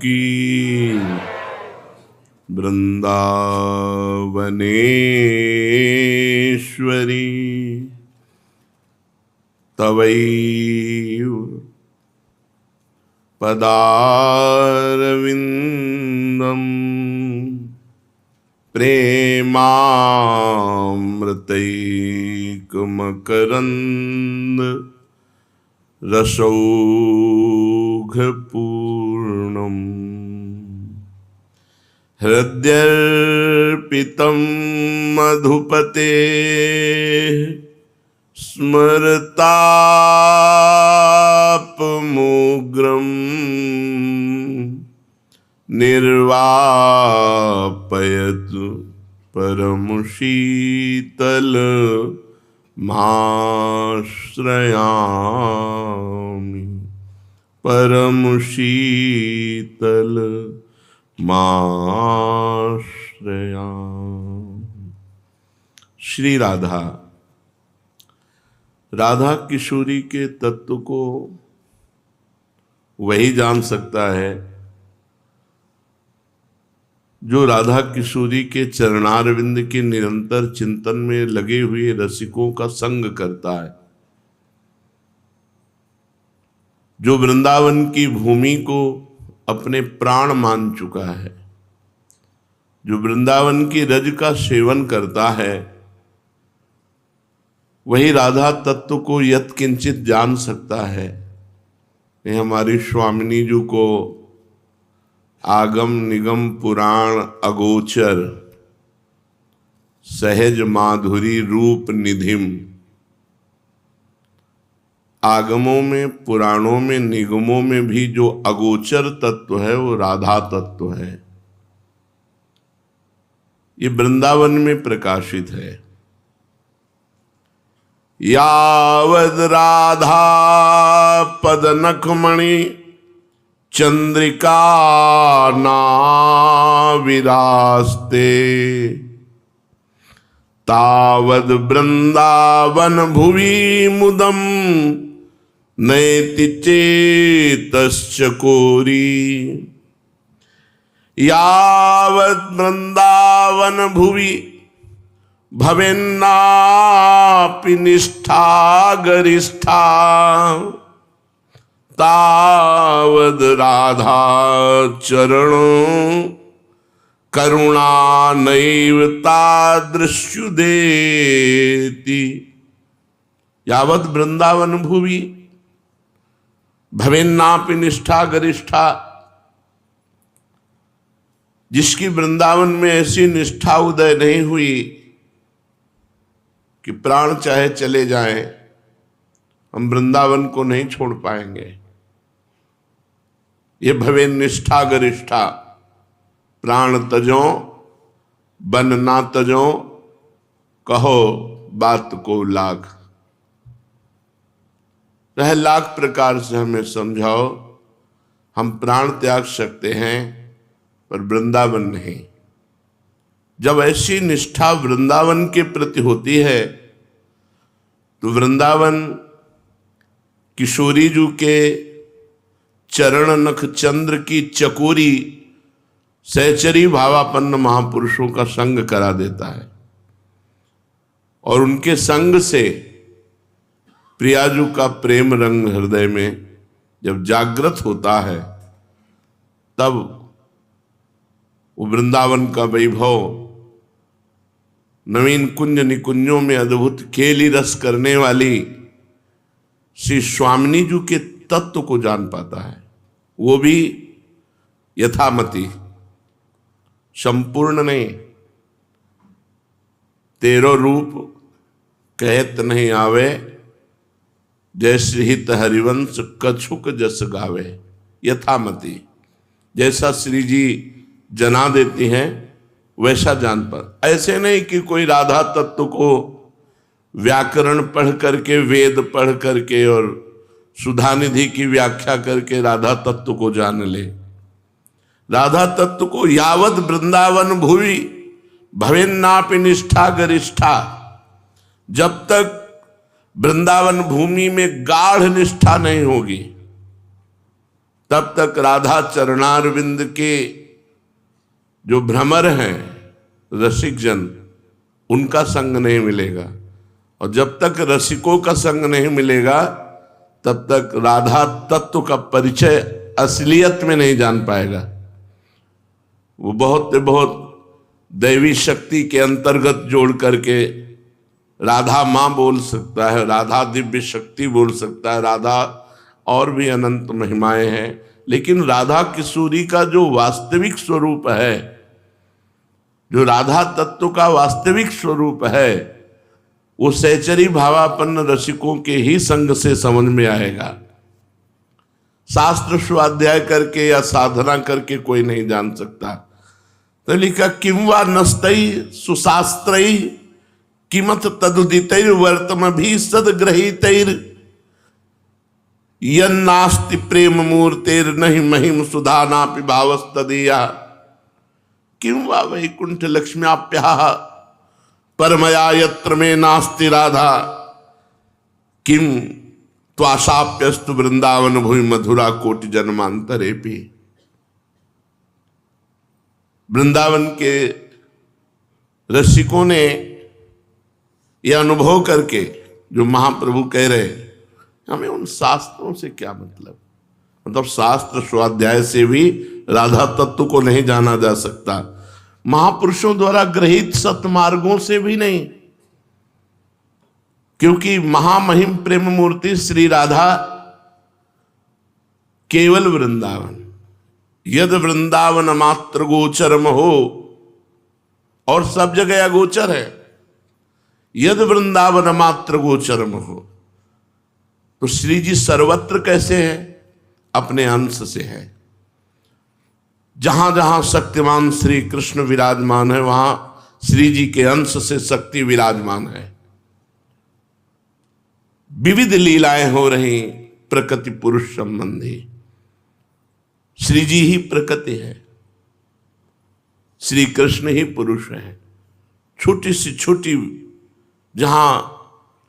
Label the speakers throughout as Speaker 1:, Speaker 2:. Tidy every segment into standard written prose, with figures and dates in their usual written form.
Speaker 1: की। वृंदावनेश्वरी तवैव पदारविंदम प्रेमामृतैकमकरंद रसौघपूर्णम् हृद्यर्पितं मधुपते स्मरतापमुग्रं निर्वापयतु परमशीतलमाश्रयामि परमशीतल माश्रयामि। श्री राधा राधा किशोरी के तत्व को वही जान सकता है जो राधा किशोरी के चरणारविंद के निरंतर चिंतन में लगे हुए रसिकों का संग करता है, जो वृंदावन की भूमि को अपने प्राण मान चुका है, जो वृंदावन की रज का सेवन करता है, वही राधा तत्व को यत्किंचित जान सकता है। ये हमारी स्वामिनी जी को आगम निगम पुराण अगोचर सहज माधुरी रूप निधिम, आगमों में पुराणों में निगमों में भी जो अगोचर तत्व है वो राधा तत्व है। ये वृंदावन में प्रकाशित है। यावद राधा पद नखमणि चंद्रिका नाविरास्ते तावद वृंदावन भुवि मुदम नैति चेतश्चकोरी। यावद वृंदावन भुवि भवेन्नापि निष्ठा गरिष्ठा तावद राधा चरणों करुणा नैव तादृश्युदेति। यावद वृंदावन भुवि भवेन्नापि निष्ठा गरिष्ठा, जिसकी वृंदावन में ऐसी निष्ठा उदय नहीं हुई कि प्राण चाहे चले जाएं, हम वृंदावन को नहीं छोड़ पाएंगे। ये भवे निष्ठा गरिष्ठा, प्राण तजो बन ना तजो, कहो बात को लाख। वह लाख प्रकार से हमें समझाओ, हम प्राण त्याग सकते हैं पर वृंदावन नहीं। जब ऐसी निष्ठा वृंदावन के प्रति होती है तो वृंदावन किशोरी जी के चरण नख चंद्र की चकोरी सहचरी भावापन्न महापुरुषों का संग करा देता है, और उनके संग से प्रियाजू का प्रेम रंग हृदय में जब जागृत होता है, तब वो वृंदावन का वैभव नवीन कुंज निकुंजों में अद्भुत खेली रस करने वाली श्री स्वामिनी जी के तत्व को जान पाता है। वो भी यथामति, संपूर्ण नहीं। तेरो रूप कहत नहीं आवे, जैसे हित हरिवंश कछुक जस गावे। यथामति, जैसा श्री जी जना देती हैं वैसा जान पर। ऐसे नहीं कि कोई राधा तत्व को व्याकरण पढ़ करके, वेद पढ़ करके और सुधानिधि की व्याख्या करके राधा तत्व को जान ले। राधा तत्व को यावत वृंदावन भुवि भवेन्नापि निष्ठा गरिष्ठा, जब तक वृंदावन भूमि में गाढ़ निष्ठा नहीं होगी, तब तक राधा चरणारविंद के जो भ्रमर हैं रसिक जन, उनका संग नहीं मिलेगा। और जब तक रसिकों का संग नहीं मिलेगा तब तक राधा तत्व का परिचय असलियत में नहीं जान पाएगा। वो बहुत दैवी शक्ति के अंतर्गत जोड़ करके राधा माँ बोल सकता है, राधा दिव्य शक्ति बोल सकता है, राधा और भी अनंत महिमाएं हैं, लेकिन राधा किशोरी का जो वास्तविक स्वरूप है, जो राधा तत्व का वास्तविक स्वरूप है, वो सहचरी भावापन्न रसिकों के ही संग से समझ में आएगा। शास्त्र स्वाध्याय करके या साधना करके कोई नहीं जान सकता। तो लिखा किम वा नस्तई सुशास्त्रई किमत तदुदितैर वर्तम भी सदग्रहीतैर यन्नास्ति प्रेम मूर्तेर नहीं महिम सुधानापि भावस्तदीया किम वा वैकुंठ लक्ष्म्याप्याः परमया यत्र में नास्ति राधा किम त्वाशाप्यस्तु वृंदावन भूमि मधुरा कोटि जन्मांतरे भी। वृंदावन के रसिकों ने यह अनुभव करके जो महाप्रभु कह रहे, हमें उन शास्त्रों से क्या मतलब शास्त्र स्वाध्याय से भी राधा तत्व को नहीं जाना जा सकता, महापुरुषों द्वारा ग्रहित सतमार्गों से भी नहीं, क्योंकि महामहिम प्रेम मूर्ति श्री राधा केवल वृंदावन, यद वृंदावन मात्र गोचरम हो, और सब जगह अगोचर है, यद वृंदावन मात्र गोचरम हो। तो श्री जी सर्वत्र कैसे है? अपने अंश से है। जहां जहां शक्तिमान श्री कृष्ण विराजमान है वहां श्री जी के अंश से शक्ति विराजमान है। विविध लीलाएं हो रही प्रकृति पुरुष संबंधी। श्री जी ही प्रकृति है, श्री कृष्ण ही पुरुष है। छोटी सी छोटी जहां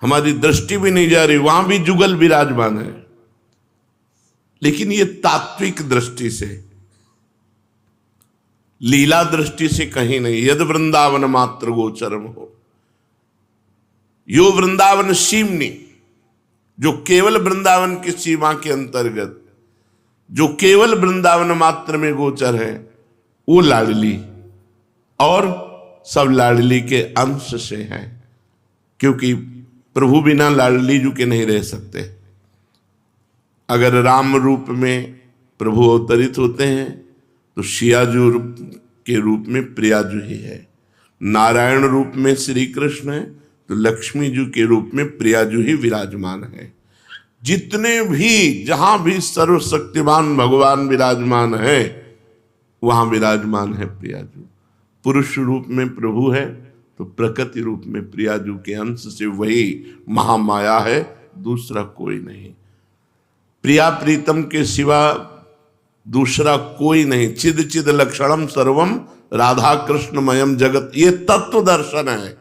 Speaker 1: हमारी दृष्टि भी नहीं जा रही वहां भी जुगल विराजमान है, लेकिन ये तात्विक दृष्टि से, लीला दृष्टि से कहीं नहीं। यद वृंदावन मात्र गोचरम हो, यो वृंदावन सीमनी, जो केवल वृंदावन की सीमा के अंतर्गत, जो केवल वृंदावन मात्र में गोचर है, वो लाडली, और सब लाडली के अंश से हैं, क्योंकि प्रभु बिना लाडली जू के नहीं रह सकते। अगर राम रूप में प्रभु अवतरित होते हैं तो शियाजू के रूप में प्रियाजू ही है, नारायण रूप में श्री कृष्ण है तो लक्ष्मी जी के रूप में प्रियाजू ही विराजमान है। जितने भी जहां भी सर्वशक्तिमान भगवान विराजमान है वहां विराजमान है प्रियाजू। पुरुष रूप में प्रभु है तो प्रकृति रूप में प्रियाजू के अंश से वही महामाया है, दूसरा कोई नहीं। प्रिया प्रीतम के सिवा दूसरा कोई नहीं। चिद चिद लक्षणम सर्वम राधा कृष्णमयम जगत, ये तत्व दर्शन है।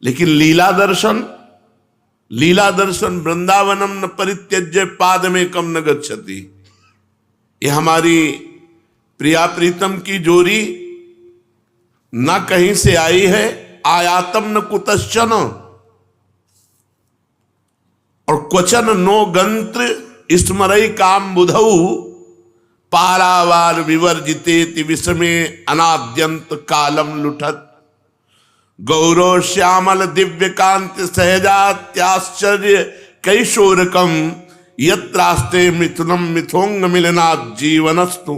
Speaker 1: लेकिन लीला दर्शन वृंदावनम न परित्यज्य पाद में कम न गच्छति। ये हमारी प्रिया प्रीतम की जोड़ी न कहीं से आई है, आयातम न कुतश्चन, और क्वचन नो गंत्र स्मरई काम बुधऊ पारावार विवर्जितेति विषमे अनाद्यंत कालम लुठत। गौरव श्यामल दिव्य कांति सहजात्याश्चर्य कैशोरकम यत्रास्ते मिथुनम मिथोंग मिलना जीवनस्तु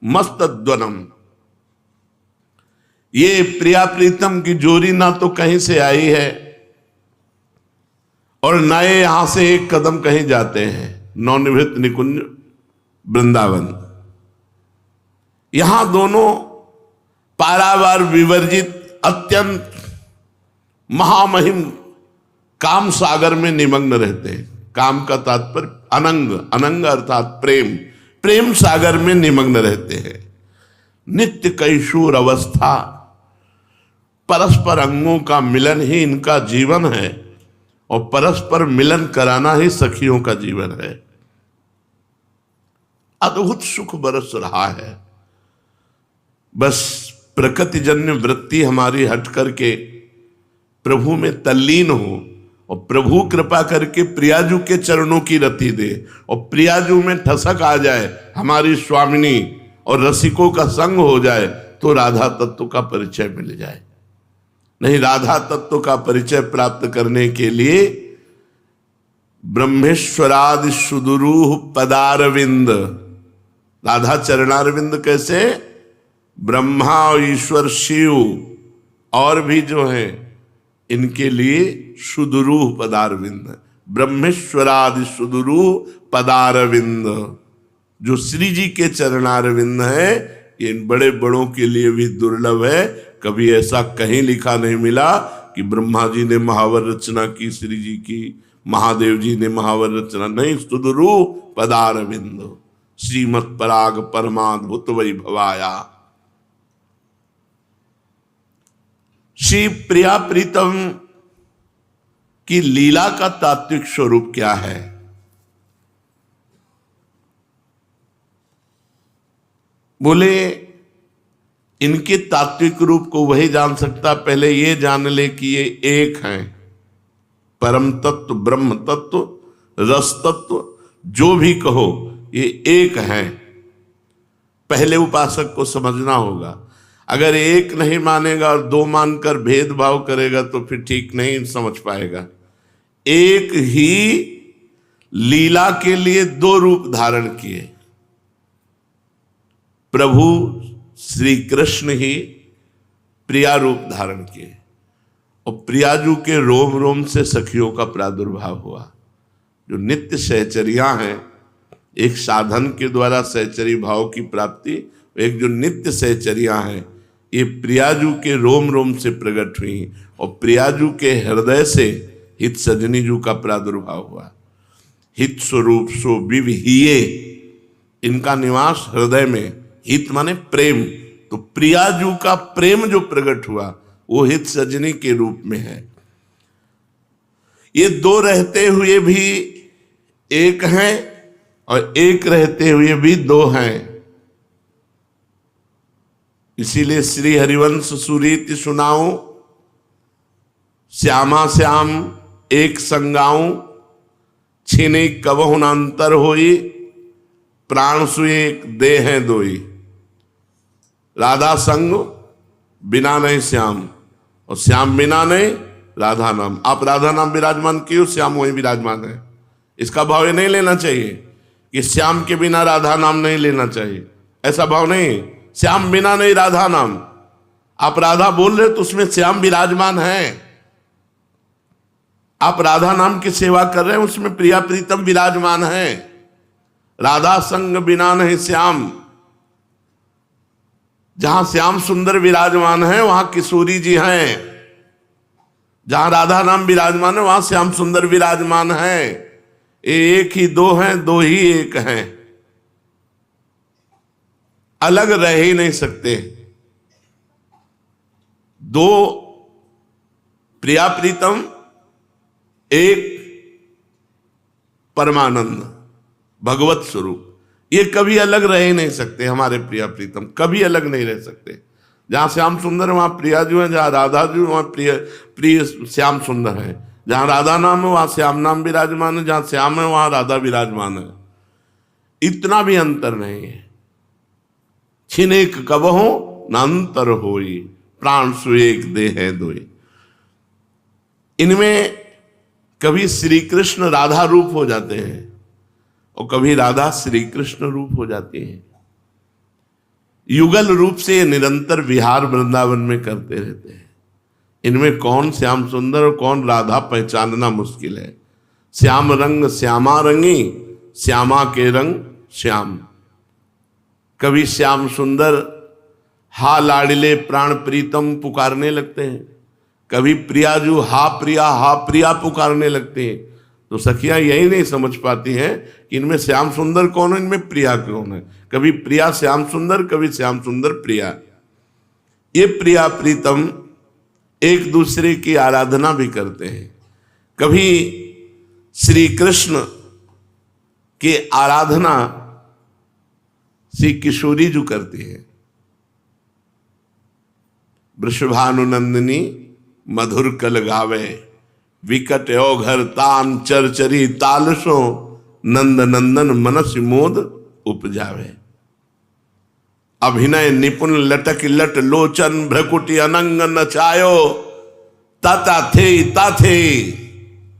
Speaker 1: मस्तद्वनम। ये प्रिया प्रीतम की जोड़ी ना तो कहीं से आई है और नए यहां से एक कदम कहीं जाते हैं। नवनिवृत्त निकुंज वृंदावन, यहां दोनों पारावार विवर्जित अत्यंत महामहिम काम सागर में निमग्न रहते हैं। काम का तात्पर्य अनंग, अनंग अर्थात प्रेम, प्रेम सागर में निमग्न रहते हैं। नित्य कैशोर अवस्था, परस्पर अंगों का मिलन ही इनका जीवन है और परस्पर मिलन कराना ही सखियों का जीवन है। अद्भुत सुख बरस रहा है। बस प्रकृतिजन्य वृत्ति हमारी हट करके प्रभु में तल्लीन हो और प्रभु कृपा करके प्रियाजू के चरणों की रति दे और प्रियाजू में ठसक आ जाए हमारी स्वामिनी और रसिकों का संग हो जाए तो राधा तत्व का परिचय मिल जाए। नहीं, राधा तत्व का परिचय प्राप्त करने के लिए ब्रह्मेश्वरादि सुदुरूह पदारविंद, राधा चरणारविंद कैसे? ब्रह्मा और ईश्वर शिव और भी जो हैं इनके लिए सुदुरूह पदारविंद, ब्रह्मेश्वरादि सुदुरूह पदारविंद, जो श्री जी के चरणारविंद है, ये इन बड़े बड़ों के लिए भी दुर्लभ है। कभी ऐसा कहीं लिखा नहीं मिला कि ब्रह्मा जी ने महावर रचना की श्री जी की, महादेव जी ने महावर रचना, नहीं, सुदुरूह पदारविंद श्रीमत् पराग परमाद्भुत वैभवाया। श्री प्रिया प्रीतम की लीला का तात्विक स्वरूप क्या है? बोले इनके तात्विक रूप को वही जान सकता, पहले ये जान ले कि ये एक हैं, परम तत्व, ब्रह्म तत्व, रस तत्व, जो भी कहो ये एक हैं। पहले उपासक को समझना होगा। अगर एक नहीं मानेगा और दो मानकर भेदभाव करेगा तो फिर ठीक नहीं समझ पाएगा। एक ही लीला के लिए दो रूप धारण किए। प्रभु श्री कृष्ण ही प्रिया रूप धारण किए और प्रियाजू के रोम रोम से सखियों का प्रादुर्भाव हुआ। जो नित्य सहचर्या हैं, एक साधन के द्वारा सहचरी भाव की प्राप्ति, एक जो नित्य सहचर्या हैं, ये प्रियाजू के रोम रोम से प्रकट हुई और प्रियाजू के हृदय से हित सजनी जू का प्रादुर्भाव हुआ। हित स्वरूप सो विविहिये, इनका निवास हृदय में। हित माने प्रेम, तो प्रियाजू का प्रेम जो प्रकट हुआ वो हित सजनी के रूप में है। ये दो रहते हुए भी एक हैं और एक रहते हुए भी दो हैं। इसीलिए श्री हरिवंश सुरीति सुनाऊं, श्यामा श्याम एक संगाऊं, छीने कबहु न अंतर होई, प्राण सुए देह हैं दोई। राधा संग बिना नहीं श्याम और श्याम बिना नहीं राधा नाम। आप राधा नाम विराजमान किए, श्याम वही विराजमान है। इसका भाव ये नहीं लेना चाहिए कि श्याम के बिना राधा नाम नहीं लेना चाहिए, ऐसा भाव नहीं। श्याम बिना नहीं राधा नाम। आप राधा बोल रहे तो उसमें श्याम विराजमान है। आप राधा नाम की सेवा कर रहे हैं, उसमें प्रिया प्रीतम विराजमान है। राधा संग बिना नहीं श्याम। जहां श्याम सुंदर विराजमान है वहां किशोरी जी हैं। जहां राधा नाम विराजमान है वहां श्याम सुंदर विराजमान है। एक ही दो हैं, दो ही एक हैं, अलग रह ही नहीं सकते। दो प्रिया प्रीतम, एक परमानंद भगवत स्वरूप, ये कभी अलग रह ही नहीं सकते। हमारे प्रिया प्रीतम कभी अलग नहीं रह सकते। जहां श्याम सुंदर है वहां प्रियाजू है, जहां राधा जी वहां प्रिय श्याम सुंदर है। जहां राधा नाम है वहां श्याम नाम विराजमान है, जहां श्याम है वहां राधा विराजमान है। इतना भी अंतर नहीं है। छिनेक कबहो न अंतर होई, प्राण सुएक देह दोई। इनमें कभी श्री कृष्ण राधा रूप हो जाते हैं और कभी राधा श्री कृष्ण रूप हो जाती है। युगल रूप से ये निरंतर विहार वृंदावन में करते रहते हैं। इनमें कौन श्याम सुंदर और कौन राधा पहचानना मुश्किल है। श्याम रंग श्यामा रंगी, श्यामा के रंग श्याम। कभी श्याम सुंदर हा लाडले प्राण प्रीतम पुकारने लगते हैं, कभी प्रियाजू हा प्रिया पुकारने लगते हैं। तो सखियां यही नहीं समझ पाती हैं कि इनमें श्याम सुंदर कौन है, इनमें प्रिया कौन है। कभी प्रिया श्याम सुंदर, कभी श्याम सुंदर प्रिया। ये प्रिया प्रीतम एक दूसरे की आराधना भी करते हैं। कभी श्री कृष्ण की आराधना श्री किशोरी जो करती है। वृषभानुनंदिनी मधुर कल गावे, विकट औघर तान चरचरी तालसो, नंद नंदन मनस मोद उपजावे। अभिनय निपुण लटक लट लोचन, भ्रकुटी अनंग नचायो, ताता थे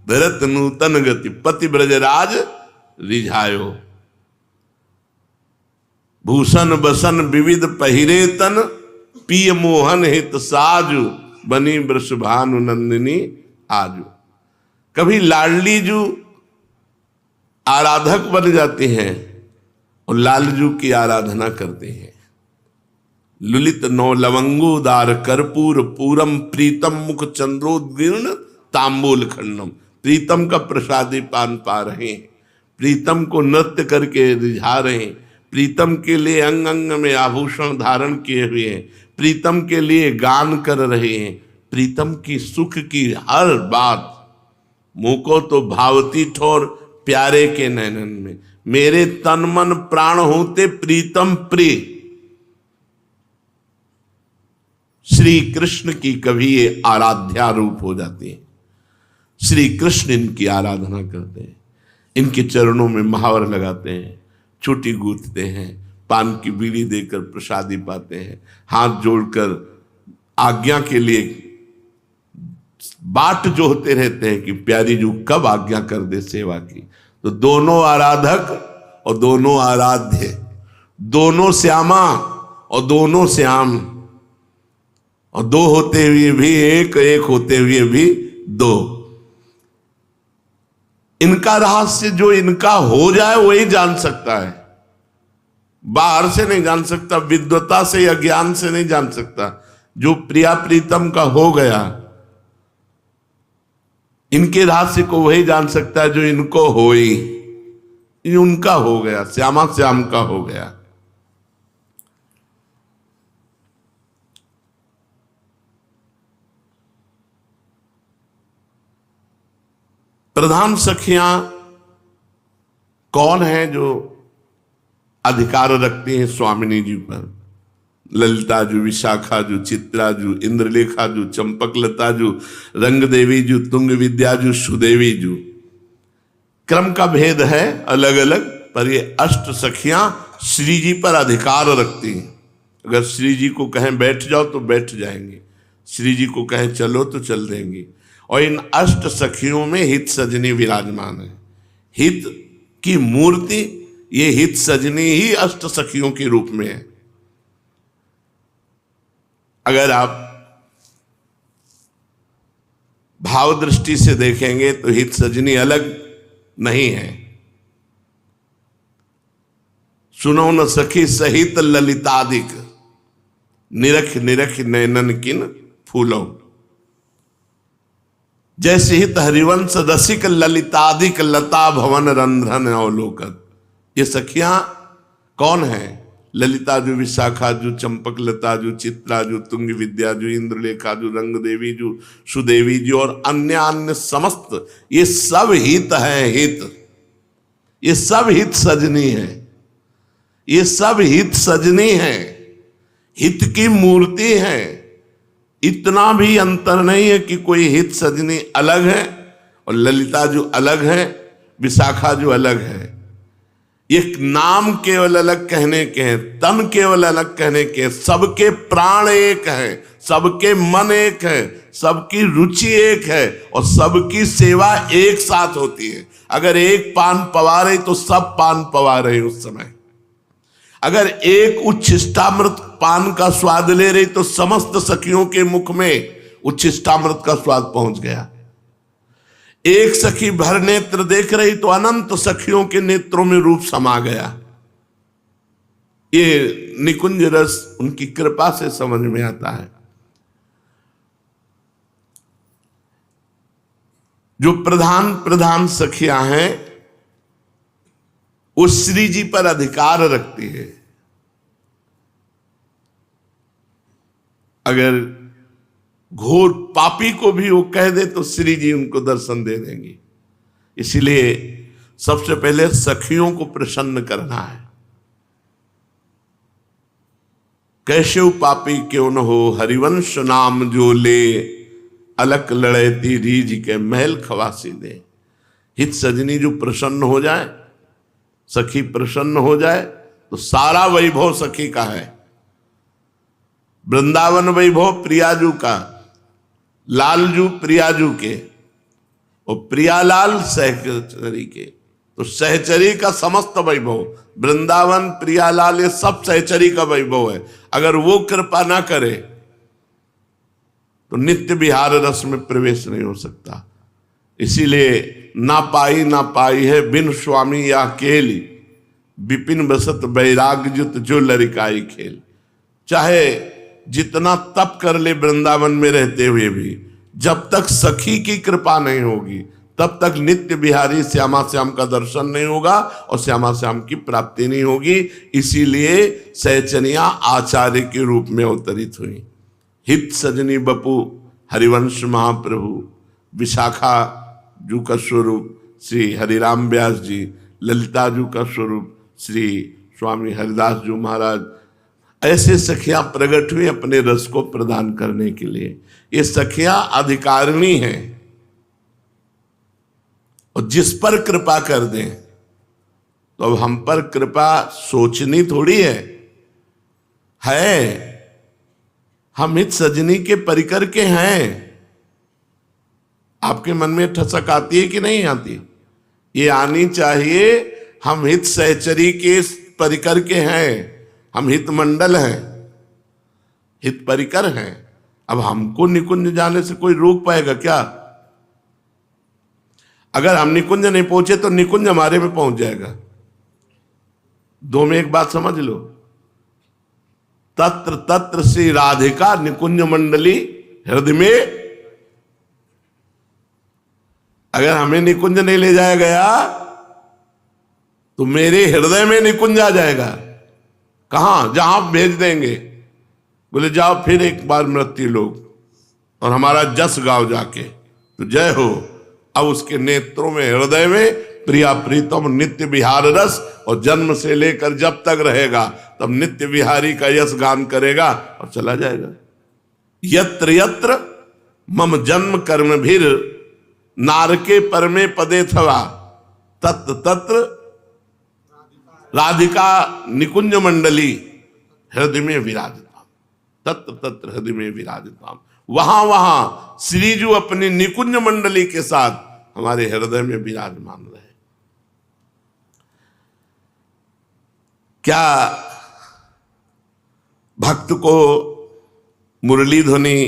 Speaker 1: भरत नूतन गति, पति ब्रजराज रिझायो। भूषण बसन विविध पहिरे तन, पिय मोहन हित साजु, बनी वृषभानु नंदिनी आजू। कभी लाडली जू आराधक बन जाती हैं और लालजू की आराधना करते हैं। लुलित नौ लवंगोदार कर्पूर पूरम, प्रीतम मुख चंद्रोदीर्ण तांबूल खंडम। प्रीतम का प्रसादी पान पा रहे हैं, प्रीतम को नृत्य करके रिझा रहे हैं, प्रीतम के लिए अंग अंग में आभूषण धारण किए हुए हैं, प्रीतम के लिए गान कर रहे हैं। प्रीतम की सुख की हर बात मुँह को तो भावती ठोर, प्यारे के नैनन में मेरे तन मन प्राण होते प्रीतम प्रिय। श्री कृष्ण की कभी ये आराध्या रूप हो जाती है। श्री कृष्ण इनकी आराधना करते हैं, इनके चरणों में महावर लगाते हैं, चोटी गूंथते हैं, पान की बीड़ी देकर प्रसादी पाते हैं, हाथ जोड़कर आज्ञा के लिए बाट जोहते रहते हैं कि प्यारी जू कब आज्ञा कर दे सेवा की। तो दोनों आराधक और दोनों आराध्य, दोनों श्यामा और दोनों श्याम, और दो होते हुए भी एक, एक होते हुए भी दो। इनका रहस्य जो इनका हो जाए वही जान सकता है, बाहर से नहीं जान सकता, विद्वता से या ज्ञान से नहीं जान सकता। जो प्रिया प्रीतम का हो गया, इनके रहस्य को वही जान सकता है जो इनको होई, उनका हो गया, श्यामा श्याम का हो गया। प्रधान सखियां कौन है जो अधिकार रखती हैं स्वामिनी जी पर? ललिता जू, विशाखा जू, चित्रा जू, इंद्रलेखा जू, चंपकलता जू, रंग देवी जू, तुंग विद्या जू, सुदेवी जू। क्रम का भेद है अलग अलग, पर ये अष्ट सखियां श्री जी पर अधिकार रखती हैं। अगर श्री जी को कहें बैठ जाओ तो बैठ जाएंगे, श्री जी को कहें चलो तो चल देंगी। और इन अष्ट सखियों में हित सजनी विराजमान है। हित की मूर्ति ये हित सजनी ही अष्ट सखियों के रूप में है। अगर आप भाव दृष्टि से देखेंगे तो हित सजनी अलग नहीं है। सुनो न सखी सहित ललितादिक, निरख निरख नैनन किन फूलों। जैसे हित हरिवंश रसिक ललितादिक, लता भवन रंध्रन अवलोकत। ये सखियां कौन है? ललिता जू, विशाखा जू, चंपक लता जू, चित्रा जू, तुंग विद्या जू, इंद्रलेखा जू, रंग देवी जू, सुदेवी जी और अन्य अन्य समस्त, ये सब हित है। हित, ये सब हित सजनी है, ये सब हित सजनी है, हित की मूर्ति है। इतना भी अंतर नहीं है कि कोई हित सजनी अलग है और ललिता जो अलग है, विशाखा जो अलग है। ये नाम केवल अलग कहने के हैं, तन केवल अलग कहने के हैं। सबके प्राण एक है, सबके मन एक है, सबकी रुचि एक है और सबकी सेवा एक साथ होती है। अगर एक पान पवा रही तो सब पान पवा रहे उस समय। अगर एक उच्छिष्टामृत पान का स्वाद ले रही तो समस्त सखियों के मुख में उच्छिष्टामृत का स्वाद पहुंच गया। एक सखी भर नेत्र देख रही तो अनंत सखियों के नेत्रों में रूप समा गया। ये निकुंज रस उनकी कृपा से समझ में आता है। जो प्रधान प्रधान सखियां हैं वो श्री जी पर अधिकार रखती है। अगर घोर पापी को भी वो कह दे तो श्री जी उनको दर्शन दे देंगी। इसीलिए सबसे पहले सखियों को प्रसन्न करना है। कैसे पापी क्यों न हो, हरिवंश नाम जो ले, अलक लड़ेती रीझ के महल खवासी दे। हित सजनी जो प्रसन्न हो जाए, सखी प्रसन्न हो जाए, तो सारा वैभव सखी का है। वृंदावन वैभव प्रियाजू का, लालजू प्रियाजू के, और प्रियालाल सहचरी के। तो सहचरी का समस्त वैभव, वृंदावन, प्रियालाल, ये सब सहचरी का वैभव है। अगर वो कृपा ना करे तो नित्य विहार रस में प्रवेश नहीं हो सकता। इसीलिए ना पाई है बिन स्वामी या केली, विपिन बसत बैराग्युत जो लरिकाई खेल। चाहे जितना तप कर ले वृंदावन में रहते हुए भी, जब तक सखी की कृपा नहीं होगी तब तक नित्य बिहारी श्यामा श्याम का दर्शन नहीं होगा और श्यामा श्याम की प्राप्ति नहीं होगी। इसीलिए सहचनिया आचार्य के रूप में अवतरित हुई। हित सजनी बपू हरिवंश महाप्रभु, विशाखा जू का स्वरूप श्री हरिराम व्यास जी, ललिता जू का स्वरूप श्री स्वामी हरिदास जी महाराज, ऐसे सखियां प्रकट हुई अपने रस को प्रदान करने के लिए। ये सखियां अधिकारिणी हैं, और जिस पर कृपा कर दें तो अब हम पर कृपा सोचनी थोड़ी है। हम हित सजनी के परिकर के हैं। आपके मन में ठसक आती है कि नहीं आती? ये आनी चाहिए। हम हित सहचरी के परिकर के हैं, हम हित मंडल हैं, हित परिकर हैं। अब हमको निकुंज जाने से कोई रोक पाएगा क्या? अगर हम निकुंज नहीं पहुंचे तो निकुंज हमारे में पहुंच जाएगा। दो में एक बात समझ लो, तत्र तत्र श्री राधिका निकुंज मंडली हृदय में। अगर हमें निकुंज नहीं ले जाया गया तो मेरे हृदय में निकुंज आ जाएगा। कहां? जहां भेज देंगे, बोले जाओ फिर एक बार मृत्यु लोग और हमारा जस गाओ जाके, तो जय हो। अब उसके नेत्रों में, हृदय में प्रिया प्रीतम नित्य विहार रस, और जन्म से लेकर जब तक रहेगा तब नित्य विहारी का यश गान करेगा और चला जाएगा। यत्र यत्र मम जन्म कर्म भीर नारके परमे पदे थवा, तत्र तत्र राधिका निकुंज मंडली हृदय में विराजता, तत्र तत्र हृदय में विराजता। वहां वहां श्रीजू अपनी निकुंज मंडली के साथ हमारे हृदय में विराजमान रहे। क्या भक्त को मुरली ध्वनि,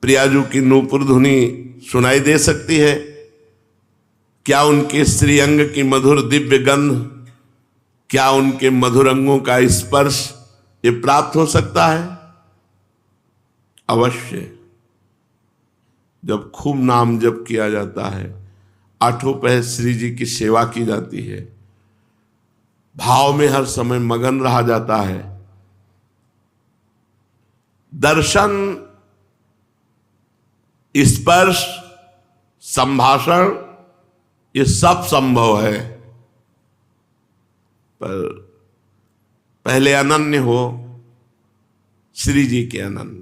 Speaker 1: प्रियाजू की नूपुर ध्वनि सुनाई दे सकती है? क्या उनके श्रीअंग की मधुर दिव्य गंध, क्या उनके मधुर अंगों का स्पर्श ये प्राप्त हो सकता है? अवश्य। जब खूब नाम जप किया जाता है, आठों पहर श्री जी की सेवा की जाती है, भाव में हर समय मगन रहा जाता है, दर्शन, स्पर्श, संभाषण, ये सब संभव है, पर पहले अनन्य हो, श्री जी के अनन्य।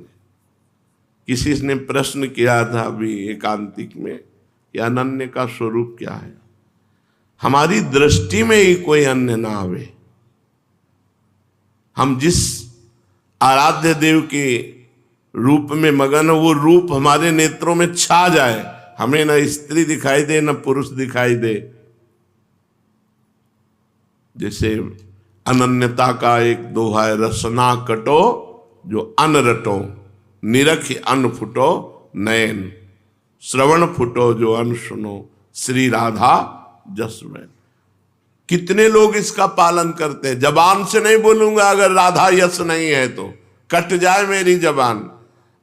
Speaker 1: किसी ने प्रश्न किया था अभी एकांतिक में कि अनन्य का स्वरूप क्या है? हमारी दृष्टि में ही कोई अन्य ना आवे। हम जिस आराध्य देव के रूप में मगन हो, वो रूप हमारे नेत्रों में छा जाए, हमें न स्त्री दिखाई दे न पुरुष दिखाई दे। जैसे अनन्यता का एक दोहा है, रसना कटो जो अन रटो, निरख अन फुटो नयन, श्रवण फुटो जो अन सुनो, श्री राधा जस में। कितने लोग इसका पालन करते हैं? जबान से नहीं बोलूंगा अगर राधा यश नहीं है तो, कट जाए मेरी जबान,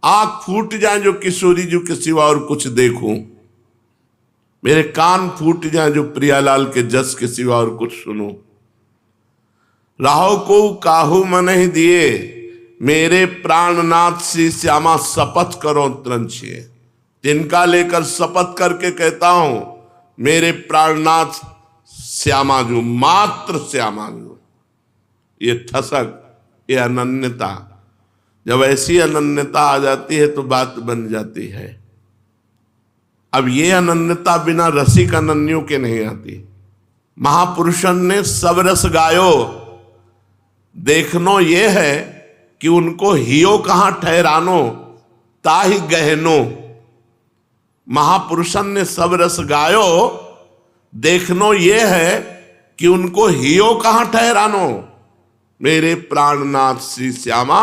Speaker 1: आंख फूट जाए जो किशोरी जी के सिवा और कुछ देखूं, मेरे कान फूट जाए जो प्रियालाल के जस के सिवा और कुछ सुनूं। राहो को काहू मन ही दिए, मेरे प्राणनाथ श्री श्यामा शपथ करो त्रंछिए। तिनका लेकर शपथ करके कहता हूं, मेरे प्राणनाथ श्यामा जो, मात्र श्यामा जो, ये ठसक ये अनन्यता, जब ऐसी अनन्यता आ जाती है तो बात बन जाती है। अब ये अनन्यता बिना रसिक अनन्यों के नहीं आती। महापुरुषन ने सब रस गायो, देखनो ये है कि उनको हियो कहां ठहरानो, ताहि गहनो। महापुरुषन ने सब रस गायो, देखनो ये है कि उनको हियो कहां ठहरानो। मेरे प्राणनाथ श्री श्यामा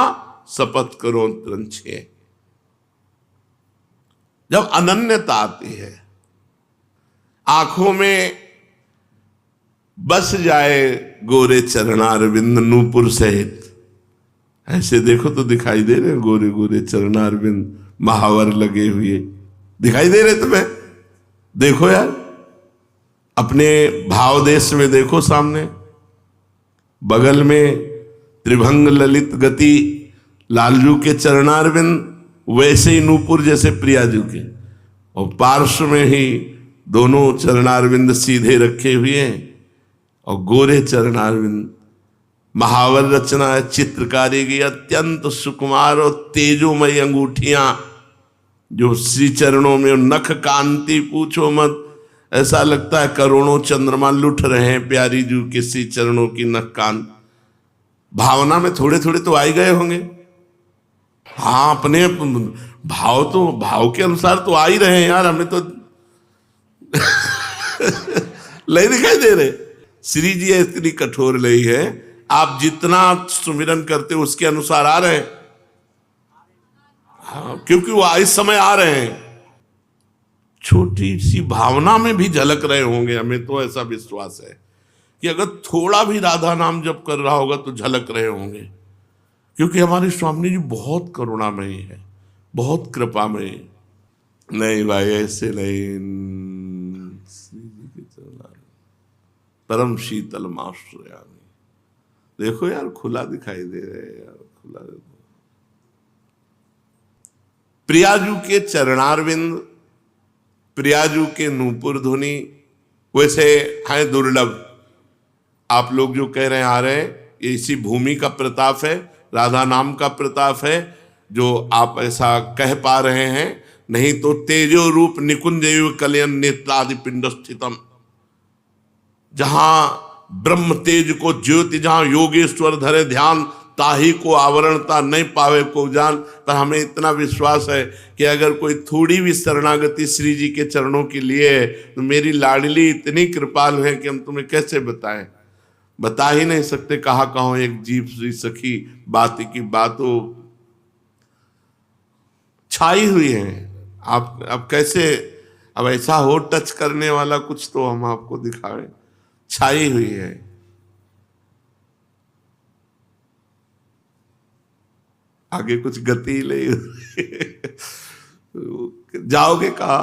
Speaker 1: शपथ करो त्रंछे। जब अनन्यता आती है, आंखों में बस जाए गोरे चरणारविंद नूपुर सहित, ऐसे देखो तो दिखाई दे रहे गोरे गोरे चरणारविंद, महावर लगे हुए दिखाई दे रहे तुम्हें? देखो यार, अपने भाव देश में देखो, सामने बगल में त्रिभंग ललित गति लालजू के चरणारविंद, वैसे ही नूपुर जैसे प्रियाजू के, और पार्श्व में ही दोनों चरणारविंद सीधे रखे हुए हैं और गोरे चरणारविंद। महावर रचना है चित्रकारी की, अत्यंत सुकुमार और तेजोमयी अंगूठियां जो श्री चरणों में, नख कांति पूछो मत, ऐसा लगता है करोड़ों चंद्रमा लुट रहे हैं प्यारी जू के श्री चरणों की नख कांति। भावना में थोड़े थोड़े तो आ ही गए होंगे। हाँ, अपने भाव तो भाव के अनुसार तो आ ही रहे हैं यार, हमें तो नहीं दिखाई दे रहे। श्री जी इतनी कठोर नहीं है, आप जितना सुमिरन करते हो उसके अनुसार आ रहे हैं। हाँ, क्योंकि वो इस समय आ रहे हैं, छोटी सी भावना में भी झलक रहे होंगे। हमें तो ऐसा विश्वास है कि अगर थोड़ा भी राधा नाम जप कर रहा होगा तो झलक रहे होंगे, क्योंकि हमारे स्वामी जी बहुत करुणामयी है, बहुत कृपामयी। नहीं भाई, ऐसे नहीं। परम शीतल माश्रयामी, देखो यार, खुला दिखाई दे रहे हैं यार, खुला। प्रियाजू के चरणारविंद, प्रियाजू के नूपुर ध्वनि वैसे हैं दुर्लभ। आप लोग जो कह रहे हैं आ रहे हैं, ये इसी भूमि का प्रताप है, राधा नाम का प्रताप है जो आप ऐसा कह पा रहे हैं। नहीं तो तेजो रूप निकुंज कलयन नेत्रादि पिंड स्थितम, जहां ब्रह्म तेज को ज्योति, जहां योगेश्वर धरे ध्यान, ताही को आवरणता नहीं पावे को जान। पर हमें इतना विश्वास है कि अगर कोई थोड़ी भी शरणागति श्री जी के चरणों के लिए है तो मेरी लाडली इतनी कृपालु है कि हम तुम्हें कैसे बताएं, बता ही नहीं सकते। कहाँ कहाँ एक जीव सी सखी बात की बातों छाई हुई है। आप कैसे, अब ऐसा हो टच करने वाला कुछ तो हम आपको दिखाएं, छाई हुई है। आगे कुछ गति नहीं। जाओगे कहा,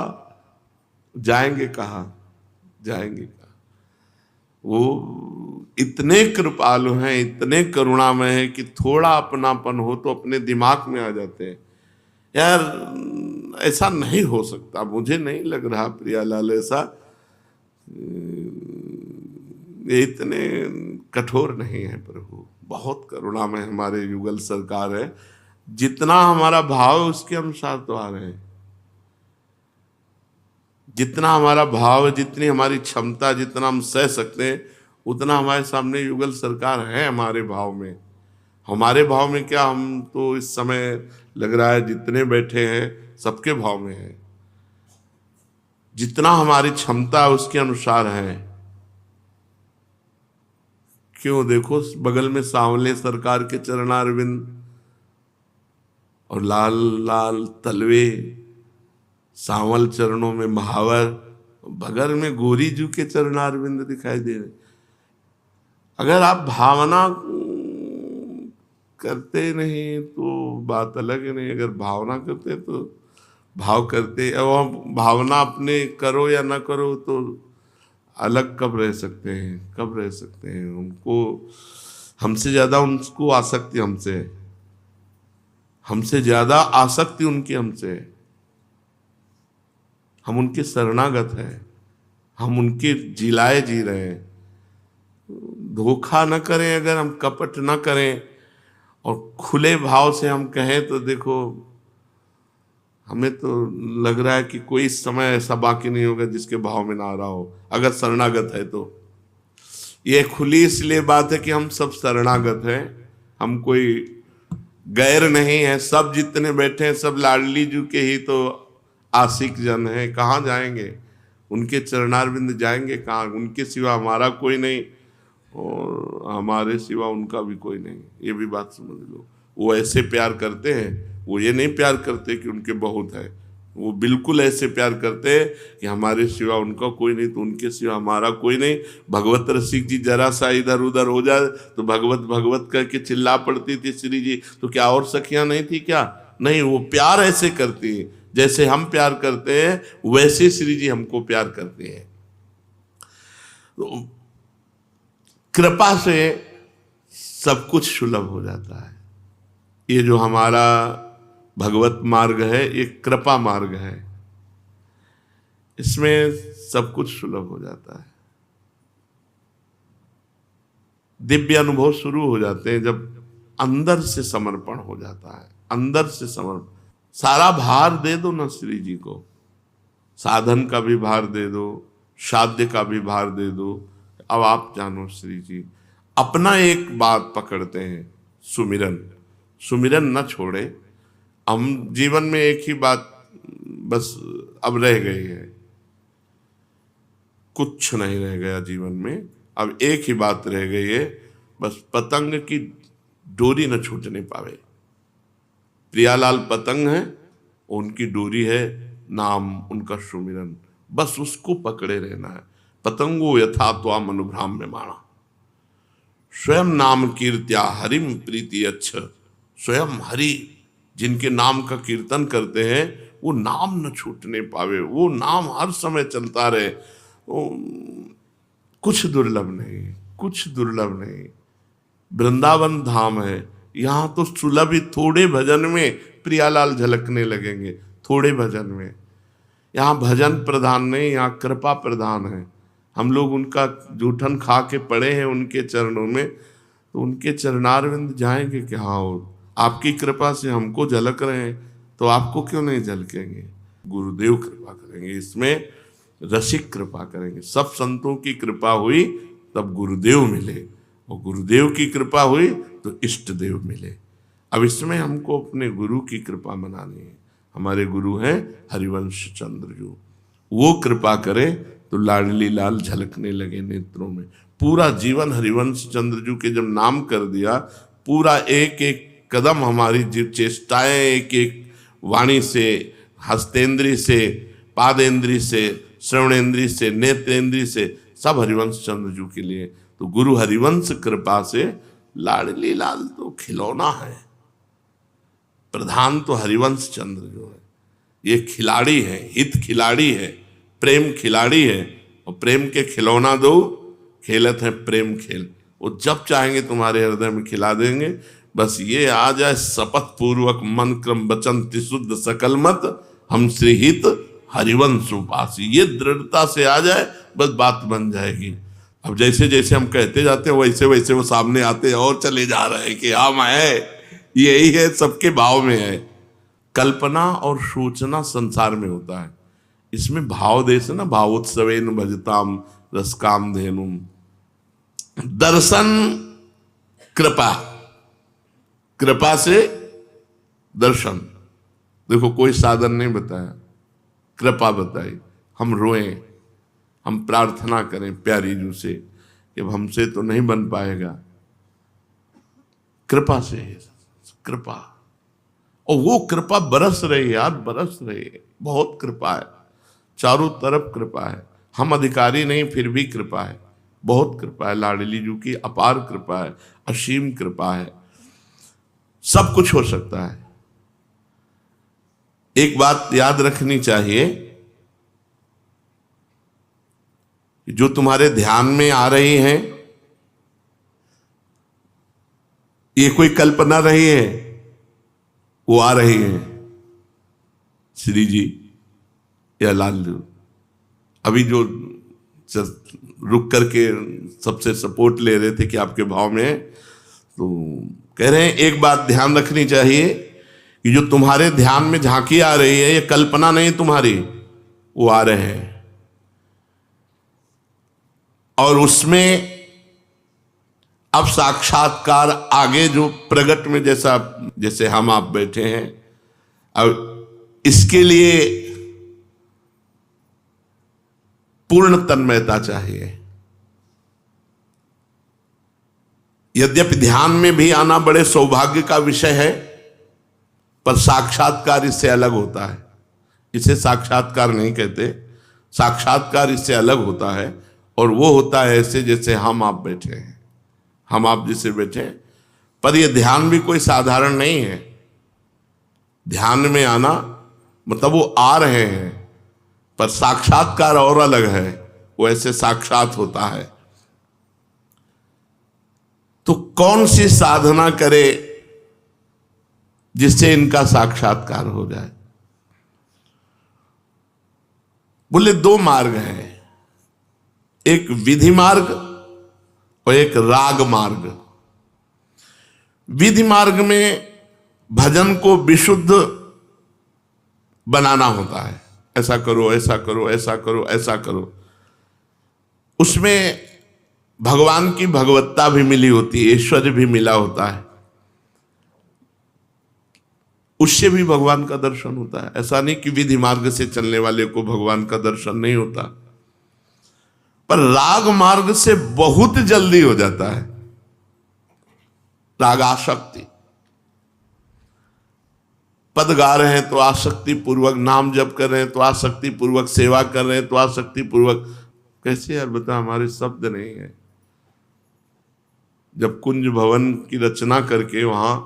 Speaker 1: जाएंगे कहा, जाएंगे कहा। वो इतने कृपालु हैं, इतने करुणामय हैं कि थोड़ा अपनापन हो तो अपने दिमाग में आ जाते हैं। यार ऐसा नहीं हो सकता, मुझे नहीं लग रहा प्रियालाल ऐसा, ये इतने कठोर नहीं है प्रभु, बहुत करुणामय हमारे युगल सरकार है। जितना हमारा भाव है उसके अनुसार तो आ रहे हैं, जितना हमारा भाव है, जितनी हमारी क्षमता, जितना हम सह सकते हैं, उतना हमारे सामने युगल सरकार है। हमारे भाव में, हमारे भाव में क्या, हम तो इस समय लग रहा है जितने बैठे हैं सबके भाव में है। जितना हमारी क्षमता उसके अनुसार है। क्यों, देखो बगल में सांवले सरकार के चरणारविंद और लाल लाल तलवे, सांवल चरणों में महावर, बगल में गोरी जू के चरणारविंद दिखाई दे रहे। अगर आप भावना करते नहीं तो बात अलग है, नहीं अगर भावना करते तो भाव करते, और भावना अपने करो या ना करो तो अलग कब रह सकते हैं, कब रह सकते हैं। उनको हमसे ज़्यादा उनको आसक्ति हमसे है, हमसे ज़्यादा आसक्ति उनकी हमसे है। हम उनके शरणागत हैं, हम उनके जिलाए जी रहे हैं। धोखा न करें, अगर हम कपट न करें और खुले भाव से हम कहें तो देखो, हमें तो लग रहा है कि कोई समय ऐसा बाकी नहीं होगा जिसके भाव में ना आ रहा हो, अगर शरणागत है तो। ये खुली इसलिए बात है कि हम सब शरणागत हैं, हम कोई गैर नहीं है। सब जितने बैठे हैं सब लाडली जी के ही तो आशिक जन हैं। कहाँ जाएंगे, उनके चरणारविंद जाएंगे कहाँ? उनके सिवा हमारा कोई नहीं और हमारे सिवा उनका भी कोई नहीं, ये भी बात समझ लो। वो ऐसे प्यार करते हैं, वो ये नहीं प्यार करते कि उनके बहुत है, वो बिल्कुल ऐसे प्यार करते हैं कि हमारे सिवा उनका कोई नहीं तो उनके सिवा हमारा कोई नहीं। भगवत रसिक जी जरा सा इधर उधर हो जाए तो भगवत भगवत करके चिल्ला पड़ती थी श्री जी, तो क्या और सखियां नहीं थी क्या? नहीं, वो प्यार ऐसे करती है जैसे हम प्यार करते हैं, वैसे श्री जी हमको प्यार करते हैं। तो कृपा से सब कुछ सुलभ हो जाता है। ये जो हमारा भगवत मार्ग है, ये कृपा मार्ग है, इसमें सब कुछ सुलभ हो जाता है। दिव्य अनुभव शुरू हो जाते हैं जब अंदर से समर्पण हो जाता है। अंदर से समर्पण, सारा भार दे दो ना श्री जी को, साधन का भी भार दे दो, साध्य का भी भार दे दो। अब आप जानो श्री जी, अपना एक बात पकड़ते हैं, सुमिरन। सुमिरन न छोड़े। हम जीवन में एक ही बात बस अब रह गई है, कुछ नहीं रह गया जीवन में, अब एक ही बात रह गई है, बस पतंग की डोरी न छूटने पावे। प्रियालाल पतंग है, उनकी डोरी है नाम, उनका सुमिरन, बस उसको पकड़े रहना है। पतंगो यथा त्वाम अनुभ्राम्य माणा, स्वयं नाम कीर्त्या हरिम प्रीति अच्छ। स्वयं हरि जिनके नाम का कीर्तन करते हैं, वो नाम न छूटने पावे, वो नाम हर समय चलता रहे। कुछ दुर्लभ नहीं, कुछ दुर्लभ नहीं। वृंदावन धाम है, यहाँ तो सुलभ ही, थोड़े भजन में प्रियालाल झलकने लगेंगे, थोड़े भजन में। यहाँ भजन प्रधान नहीं, यहाँ कृपा प्रधान है। हम लोग उनका जूठन खा के पड़े हैं उनके चरणों में, तो उनके चरणारविंद जाएंगे कि हाँ, और आपकी कृपा से हमको झलक रहे हैं, तो आपको क्यों नहीं झलकेंगे? गुरुदेव कृपा करेंगे, इसमें रसिक कृपा करेंगे। सब संतों की कृपा हुई तब गुरुदेव मिले, और गुरुदेव की कृपा हुई तो इष्ट देव मिले। अब इसमें हमको अपने गुरु की कृपा मनानी है। हमारे गुरु हैं हरिवंश चंद्र जी, वो कृपा करें तो लाडली लाल झलकने लगे नेत्रों में। पूरा जीवन हरिवंश चंद्र जी के जब नाम कर दिया, पूरा एक एक कदम हमारी जीव चेष्टाएं, एक एक वाणी से, हस्तेंद्री से, पादेंद्री से, श्रवणेंद्री से, नेत्रेंद्री से, सब हरिवंश चंद्र जी के लिए। तो गुरु हरिवंश कृपा से लाडली लाल तो खिलौना है, प्रधान तो हरिवंश चंद्र जो है, ये खिलाड़ी है, हित खिलाड़ी है, प्रेम खिलाड़ी है। और प्रेम के खिलौना दो, खेलत है प्रेम खेल। वो जब चाहेंगे तुम्हारे हृदय में खिला देंगे। बस ये आ जाए शपथ पूर्वक, मन क्रम वचन त्रिशुद्ध सकल मत, हम श्री हित हरिवंश उपासी। ये दृढ़ता से आ जाए, बस बात बन जाएगी। अब जैसे जैसे हम कहते जाते हैं वैसे वैसे वो सामने आते हैं और चले जा रहे हैं कि हम है, यही है, सबके भाव में है। कल्पना और सूचना संसार में होता है, इसमें भाव देश ना, भावोत्सवेन भजताम रसकाम धेनुम। दर्शन कृपा, कृपा से दर्शन। देखो कोई साधन नहीं बताया, कृपा बताई। हम रोएं, हम प्रार्थना करें प्यारी जू से कि हमसे तो नहीं बन पाएगा, कृपा से है, कृपा। और वो कृपा बरस रही है यार, बरस रही है, बहुत कृपा है, चारों तरफ कृपा है। हम अधिकारी नहीं, फिर भी कृपा है, बहुत कृपा है। लाडली जू की अपार कृपा है, असीम कृपा है, सब कुछ हो सकता है। एक बात याद रखनी चाहिए, जो तुम्हारे ध्यान में आ रही हैं, ये कोई कल्पना रही है, वो आ रही है श्री जी या लालू। अभी जो रुक करके सबसे सपोर्ट ले रहे थे कि आपके भाव में है, तो कह रहे हैं एक बात ध्यान रखनी चाहिए कि जो तुम्हारे ध्यान में झांकी आ रही है, ये कल्पना नहीं तुम्हारी, वो आ रहे हैं। और उसमें अब साक्षात्कार आगे जो प्रगट में, जैसे हम आप बैठे हैं, अब इसके लिए पूर्ण तन्मयता चाहिए। यद्यपि ध्यान में भी आना बड़े सौभाग्य का विषय है, पर साक्षात्कार इससे अलग होता है। इसे साक्षात्कार नहीं कहते, साक्षात्कार इससे अलग होता है। और वो होता है ऐसे जैसे हम आप बैठे हैं, हम आप जिसे बैठे हैं। पर यह ध्यान भी कोई साधारण नहीं है। ध्यान में आना मतलब वो आ रहे हैं, पर साक्षात्कार और अलग है, वो ऐसे साक्षात होता है। तो कौन सी साधना करे जिससे इनका साक्षात्कार हो जाए? बोले दो मार्ग हैं, एक विधि मार्ग और एक राग मार्ग। विधि मार्ग में भजन को विशुद्ध बनाना होता है, ऐसा करो, ऐसा करो, ऐसा करो, ऐसा करो। उसमें भगवान की भगवत्ता भी मिली होती है, ऐश्वर्य भी मिला होता है, उससे भी भगवान का दर्शन होता है। ऐसा नहीं कि विधि मार्ग से चलने वाले को भगवान का दर्शन नहीं होता, पर राग मार्ग से बहुत जल्दी हो जाता है। राग आसक्ति, पद गा रहे हैं तो आसक्ति पूर्वक, नाम जप कर रहे हैं तो आसक्ति पूर्वक, सेवा कर रहे हैं तो आसक्ति पूर्वक। कैसे यार बता, हमारे शब्द नहीं है। जब कुंज भवन की रचना करके वहां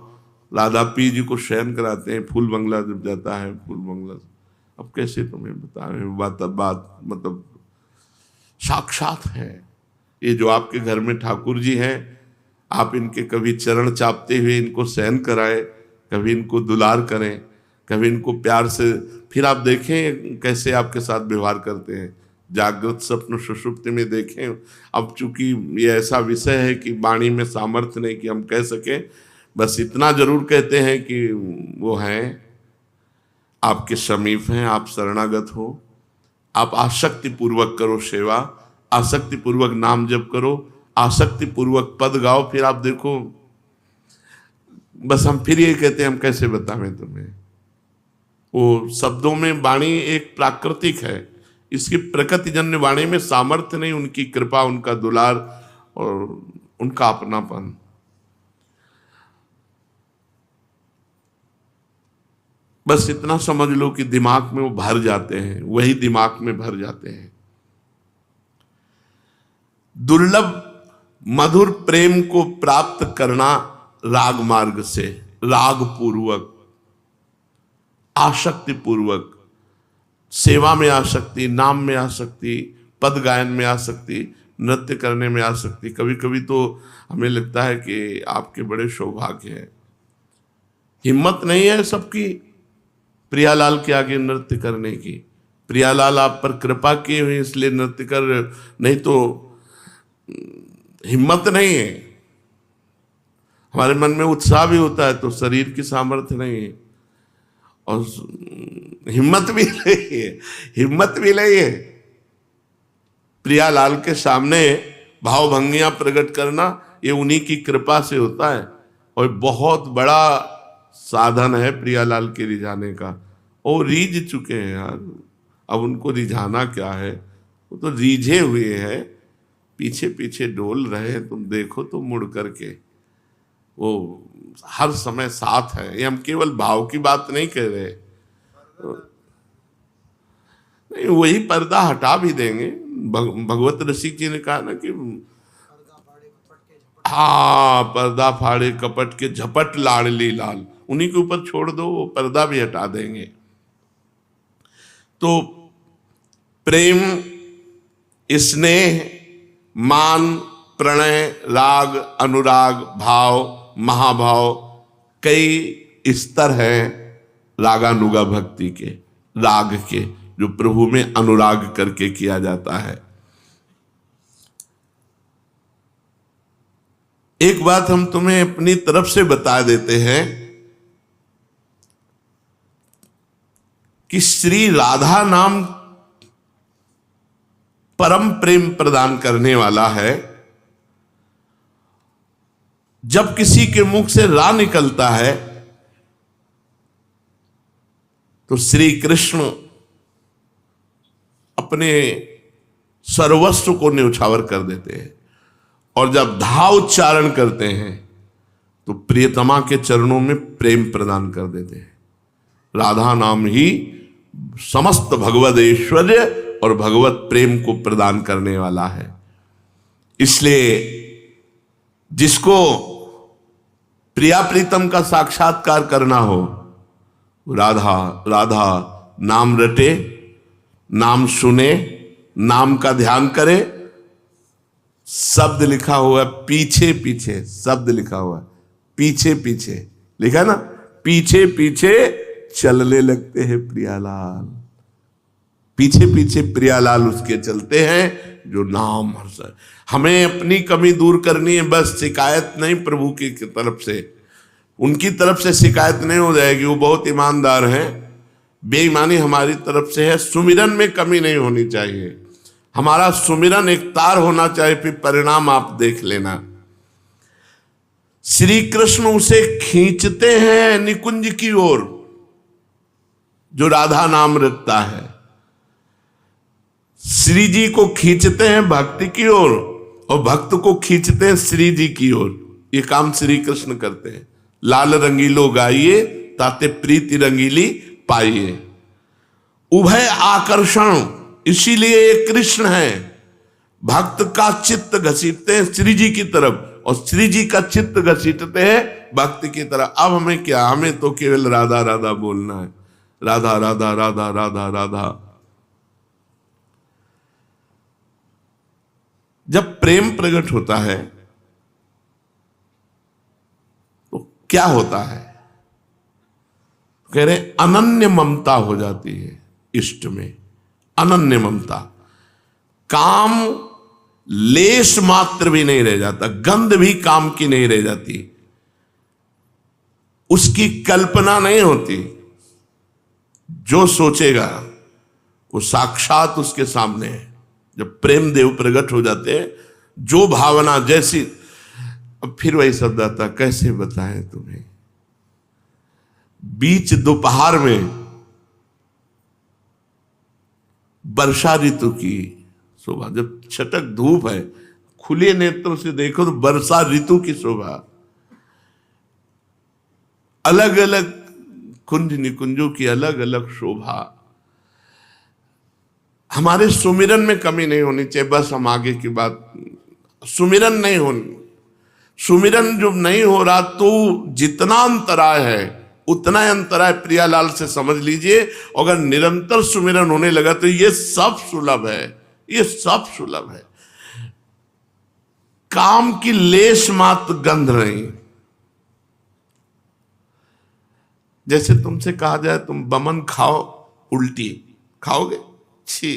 Speaker 1: राधा पी जी को शयन कराते हैं, फूल बंगला जब जाता है, फूल बंगला, अब कैसे तुम्हें बताएं, बात मतलब साक्षात है। ये जो आपके घर में ठाकुर जी हैं, आप इनके कभी चरण चापते हुए इनको शयन कराएं, कभी इनको दुलार करें, कभी इनको प्यार से, फिर आप देखें कैसे आपके साथ व्यवहार करते हैं। जागृत स्वप्न सुषुप्ति में देखें। अब चूंकि ये ऐसा विषय है कि वाणी में सामर्थ्य नहीं कि हम कह सकें, बस इतना जरूर कहते हैं कि वो हैं, आपके समीप हैं, आप शरणागत हो, आप आसक्ति पूर्वक करो सेवा, आसक्ति पूर्वक नाम जप करो, आसक्ति पूर्वक पद गाओ। फिर आप देखो, बस हम फिर ये कहते हैं, हम कैसे बतावें तुम्हें। वो शब्दों में वाणी एक प्राकृतिक है, इसकी प्रकृतिजन्य वाणी में सामर्थ्य नहीं, उनकी कृपा, उनका दुलार और उनका अपनापन। बस इतना समझ लो कि दिमाग में वो भर जाते हैं, वही दिमाग में भर जाते हैं। दुर्लभ मधुर प्रेम को प्राप्त करना राग मार्ग से, राग पूर्वक, आसक्ति पूर्वक, सेवा में आसक्ति, नाम में आसक्ति, पद गायन में आसक्ति, नृत्य करने में आसक्ति। कभी कभी तो हमें लगता है कि आपके बड़े सौभाग्य है, हिम्मत नहीं है सबकी प्रियालाल के आगे नृत्य करने की। प्रियालाल आप पर कृपा किए हुए इसलिए नृत्य कर, नहीं तो हिम्मत नहीं है। हमारे मन में उत्साह भी होता है तो शरीर की सामर्थ्य नहीं है, और हिम्मत भी नहीं है, हिम्मत भी नहीं है। प्रियालाल के सामने भावभंगियां प्रकट करना, ये उन्हीं की कृपा से होता है, और बहुत बड़ा साधन है प्रियालाल के रिझाने का। और रीझ चुके हैं यार, अब उनको रिझाना क्या है, वो तो रीझे हुए हैं, पीछे पीछे डोल रहे हैं। तुम देखो तो मुड़ करके, वो हर समय साथ है। ये हम केवल भाव की बात नहीं कह रहे, नहीं, वही पर्दा हटा भी देंगे। भगवत रसिक जी ने कहा ना कि हाँ, पर्दा फाड़े कपट के झपट लाडली लाल, उन्हीं के ऊपर छोड़ दो, वो पर्दा भी हटा देंगे। तो प्रेम, स्नेह, मान, प्रणय, राग, अनुराग, भाव, महाभाव, कई स्तर हैं रागानुगा भक्ति के, राग के, जो प्रभु में अनुराग करके किया जाता है। एक बात हम तुम्हें अपनी तरफ से बता देते हैं कि श्री राधा नाम परम प्रेम प्रदान करने वाला है। जब किसी के मुख से रा निकलता है तो श्री कृष्ण अपने सर्वस्व को न्यौछावर कर देते हैं, और जब धा उच्चारण करते हैं तो प्रियतमा के चरणों में प्रेम प्रदान कर देते हैं। राधा नाम ही समस्त भगवद ऐश्वर्य और भगवत प्रेम को प्रदान करने वाला है। इसलिए जिसको प्रिया प्रीतम का साक्षात्कार करना हो, राधा राधा नाम रटे, नाम सुने, नाम का ध्यान करे। शब्द लिखा हुआ है पीछे पीछे, शब्द लिखा हुआ है पीछे पीछे, लिखा है ना, पीछे पीछे चलने लगते हैं प्रियालाल। पीछे पीछे प्रियालाल उसके चलते हैं जो नाम हर्ष। हमें अपनी कमी दूर करनी है, बस शिकायत नहीं प्रभु की तरफ से, उनकी तरफ से शिकायत नहीं हो जाएगी, वो बहुत ईमानदार हैं। बेईमानी हमारी तरफ से है। सुमिरन में कमी नहीं होनी चाहिए, हमारा सुमिरन एक तार होना चाहिए, फिर परिणाम आप देख लेना। श्री कृष्ण उसे खींचते हैं निकुंज की ओर जो राधा नाम रखता है, श्री जी को खींचते हैं भक्ति की ओर और भक्त को खींचते हैं श्री जी की ओर। ये काम श्री कृष्ण करते हैं। लाल रंगीलो गाइए ताते प्रीति रंगीली पाइए। उभय आकर्षण, इसीलिए ये कृष्ण है। भक्त का चित्त घसीटते हैं श्री जी की तरफ और श्री जी का चित्त घसीटते हैं भक्ति की तरफ। अब हमें क्या, हमें तो केवल राधा राधा बोलना है, राधा राधा राधा राधा राधा। जब प्रेम प्रकट होता है तो क्या होता है, कह रहे अनन्य ममता हो जाती है इष्ट में, अनन्य ममता। काम लेश मात्र भी नहीं रह जाता, गंध भी काम की नहीं रह जाती, उसकी कल्पना नहीं होती। जो सोचेगा वो साक्षात उसके सामने है। जब प्रेम देव प्रकट हो जाते हैं, जो भावना जैसी, अब फिर वही शब्द आता, कैसे बताएं तुम्हें। बीच दोपहर में वर्षा ऋतु की शोभा, जब छटक धूप है, खुले नेत्रों से देखो तो वर्षा ऋतु की शोभा। अलग अलग कुंज निकुंजों की अलग अलग शोभा। हमारे सुमिरन में कमी नहीं होनी चाहिए। बस हम आगे की बात, सुमिरन नहीं होनी, सुमिरन जो नहीं हो रहा तो जितना अंतराय है उतना अंतराय प्रियालाल से समझ लीजिए। अगर निरंतर सुमिरन होने लगा तो ये सब सुलभ है, ये सब सुलभ है। काम की लेश मात्र गंध नहीं। जैसे तुमसे कहा जाए तुम बमन खाओ, उल्टी खाओगे, छी।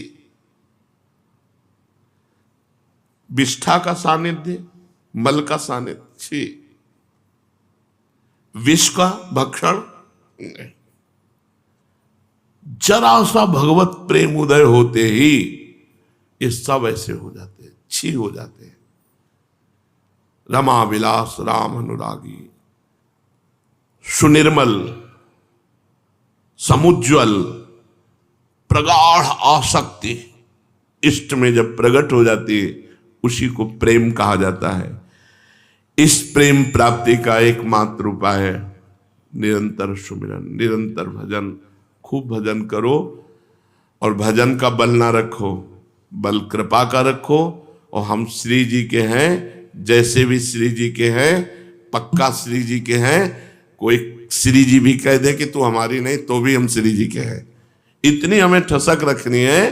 Speaker 1: विष्ठा का सानिध्य, मल का सानिध्य, छी। विष का भक्षण नहीं। जरा सा भगवत प्रेम उदय होते ही ये सब ऐसे हो जाते हैं, छी हो जाते हैं। रमा विलास राम अनुरागी, सुनिर्मल समुज्वल प्रगाढ़ आसक्ति इष्ट में जब प्रकट हो जाती है, उसी को प्रेम कहा जाता है। इस प्रेम प्राप्ति का एकमात्र उपाय है निरंतर सुमिरन, निरंतर भजन। खूब भजन करो और भजन का बल ना रखो, बल कृपा का रखो। और हम श्री जी के हैं, जैसे भी श्री जी के हैं, पक्का श्री जी के हैं। कोई श्री जी भी कह दे कि तू हमारी नहीं, तो भी हम श्री जी के हैं। इतनी हमें ठसक रखनी है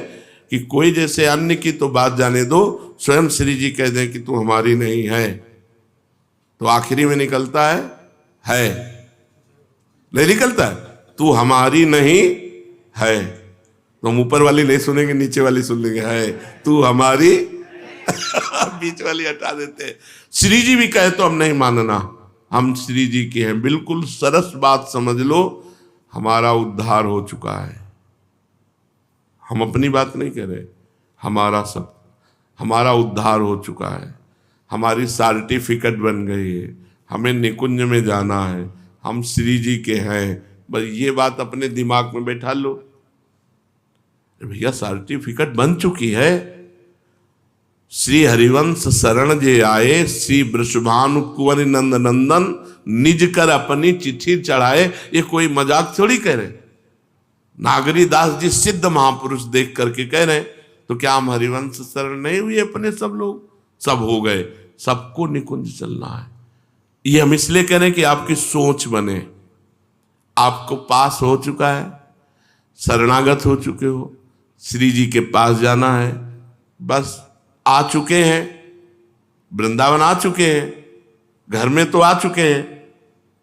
Speaker 1: कि कोई जैसे अन्य की तो बात जाने दो, स्वयं श्री जी कह दे कि तू हमारी नहीं है, तो आखिरी में निकलता है नहीं निकलता है, तू हमारी नहीं है। तो हम ऊपर वाली नहीं सुनेंगे, नीचे वाली सुन लेंगे, है तू हमारी बीच वाली हटा देते हैं। श्री जी भी कहे तो हम नहीं मानना, हम श्री जी के हैं। बिल्कुल सरस बात समझ लो, हमारा उद्धार हो चुका है। हम अपनी बात नहीं कह रहे, हमारा उद्धार हो चुका है। हमारी सर्टिफिकेट बन गई है, हमें निकुंज में जाना है, हम श्री जी के हैं। बस ये बात अपने दिमाग में बैठा लो। भैया सर्टिफिकेट बन चुकी है। श्री हरिवंश शरण जे आए, श्री वृषभानु कुंवर नंद नंदन, निज कर अपनी चिट्ठी चढ़ाए। ये कोई मजाक थोड़ी कह रहे। नागरी दास जी सिद्ध महापुरुष देख करके कह रहे, तो क्या हम हरिवंश शरण नहीं हुए अपने? सब लोग सब हो गए, सबको निकुंज चलना है। ये हम इसलिए कह रहे हैं कि आपकी सोच बने। आपको पास हो चुका है, शरणागत हो चुके हो, श्री जी के पास जाना है। बस आ चुके हैं, वृंदावन आ चुके हैं, घर में तो आ चुके हैं,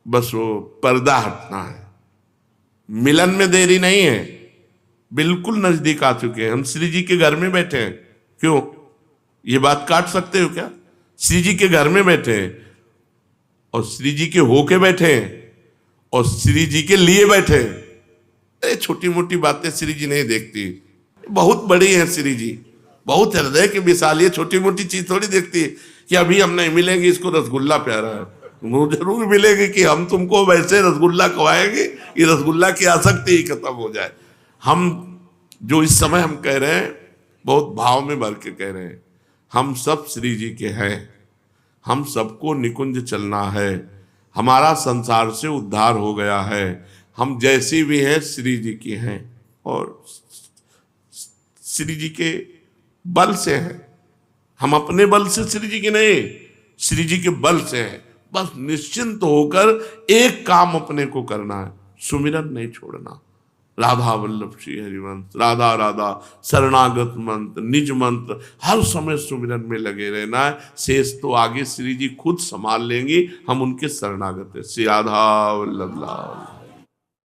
Speaker 1: बस वो पर्दा हटना है। मिलन में देरी नहीं है, बिल्कुल नजदीक आ चुके हैं। हम श्री जी के घर में बैठे हैं। क्यों ये बात काट सकते हो क्या? श्री जी के घर में बैठे हैं और श्री जी के होके बैठे हैं और श्री जी के लिए बैठे हैं। अरे छोटी मोटी बातें श्री जी नहीं देखती, बहुत बड़ी है श्री जी, बहुत हृदय की विशाल। ये छोटी मोटी चीज थोड़ी देखती है कि अभी हम नहीं मिलेंगे, इसको रसगुल्ला प्यारा है। वो जरूर मिलेगी कि हम तुमको वैसे रसगुल्ला खवाएंगे, ये रसगुल्ला की आसक्ति ही खत्म हो जाए। हम जो इस समय हम कह रहे हैं, बहुत भाव में भर के कह रहे हैं, हम सब श्री जी के हैं। हम सबको निकुंज चलना है। हमारा संसार से उद्धार हो गया है। हम जैसी भी हैं श्री जी की हैं और श्री जी के बल से हैं। हम अपने बल से श्री जी के नहीं, श्री जी के बल से हैं। बस निश्चिंत होकर एक काम अपने को करना है, सुमिरन नहीं छोड़ना। राधा वल्लभ श्री हरिवंश, राधा राधा, शरणागत मंत्र, निज मंत्र, हर समय सुमिरन में लगे रहना है। शेष तो आगे श्री जी खुद संभाल लेंगी, हम उनके शरणागत है। श्री राधा वल्लभ लाल।